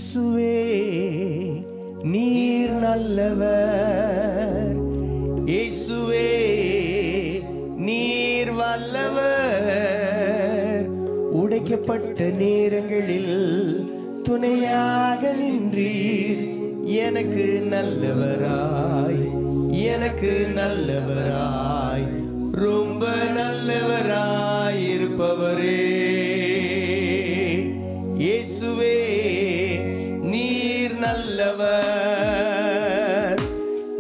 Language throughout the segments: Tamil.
இயேசுவே நீர் நல்லவர், இயேசுவே நீர் வல்லவர். உடைக்கப்பட்ட நேரங்களில் துணையாக நின்றீர், எனக்கு நல்லவராய், எனக்கு நல்லவராய், ரொம்ப நல்லவராய் இருப்பவரே. இயேசுவே நீர் நல்லவர்,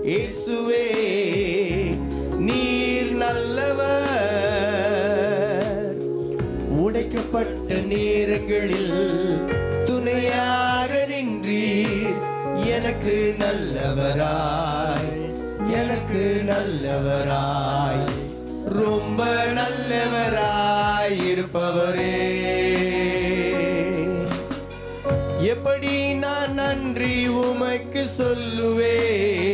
இயேசுவே நீர் நல்லவர். உடைக்கப்பட்ட நேரங்களில் துணையாக நின்றீர், எனக்கு நல்லவராய், எனக்கு நல்லவராய், ரொம்ப நல்லவராய் இருப்பவரே. எப்படி நான் நன்றி உமக்கு சொல்லுவேன்,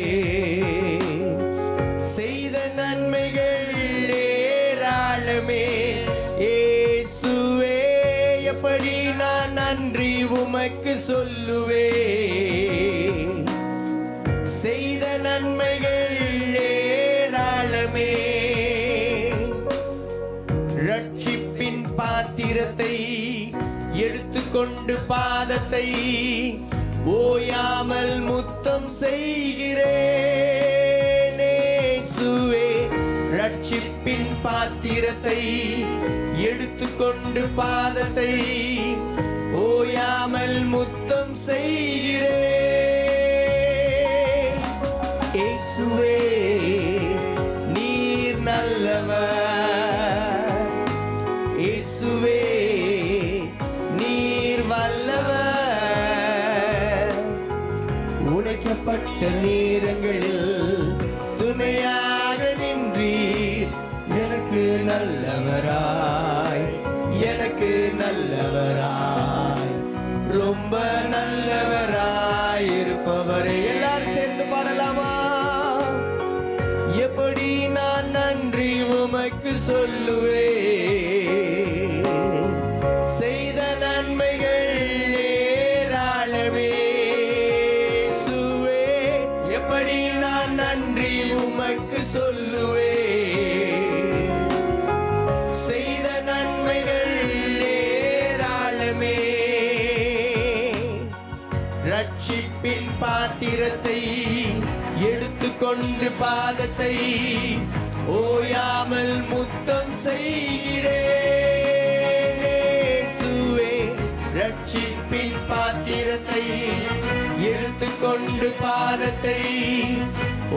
செய்த நன்மைகள் ஏராளமே இயேசுவே. எப்படி நான் நன்றி உமக்கு சொல்லுவேன், செய்த நன்மைகள் ஏராளமே. ரட்சிப்பின் பாத்திரத்தை எடுத்துக்கொண்டு பாதத்தை ஓயாமல் முத்தம் செய்கிறேன் இயேசுவே. ரட்சிப்பின் பாத்திரத்தை எடுத்துக்கொண்டு பாதத்தை ஓயாமல் முத்தம் செய்கிறேன் இயேசுவே நீர் நல்லவர், இயேசுவே நீர் வல்லவர். உடைக்கப்பட்ட நேரங்களில் துணையாக நின்றீர், எனக்கு நல்லவராய், எனக்கு நல்லவராய், ரொம்ப நல்லவராய் இருப்பவரே. எல்லாரும் சேர்ந்து பாடலாமா? எப்படி நான் நன்றி உமக்கு சொல்லுவேன், செய்த நன்மைகள் ஏராளமே இயேசுவே. எப்படி நான் நன்றி உமக்கு சொல்லுவேன், செய்த நன்மைகள் ஏராளமே. ரட்சிப்பின் பாத்திரத்தை எடுத்துக்கொண்டு பாதத்தை ஓயாமல் முத்தம் செய்கிறேன் இயேசுவே. ரட்சிப்பின் பாத்திரத்தை எடுத்துக்கொண்டு பாதத்தை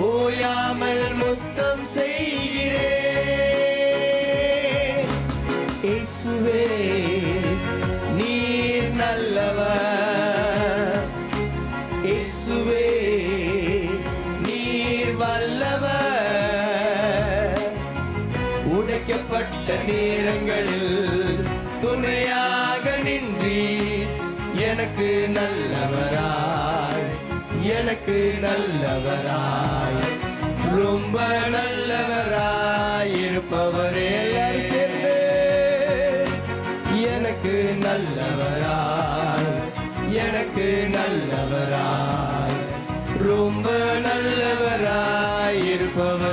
ஓயாமல் முத்தம் செய்கிறேன் இயேசுவே நீர் நல்லவர், இயேசுவே நீர் வல்லவர். உடைக்கப்பட்ட நேரங்களில் துணையாக நின்றீர், எனக்கு நல்லவராய், எனக்கு நல்லவராய், ரொம்ப நல்லவராய் இருப்பவரே. சேர்ந்து எனக்கு நல்லவராய், எனக்கு நல்லவராய், ரொம்ப நல்லவராய் இருப்பவர்.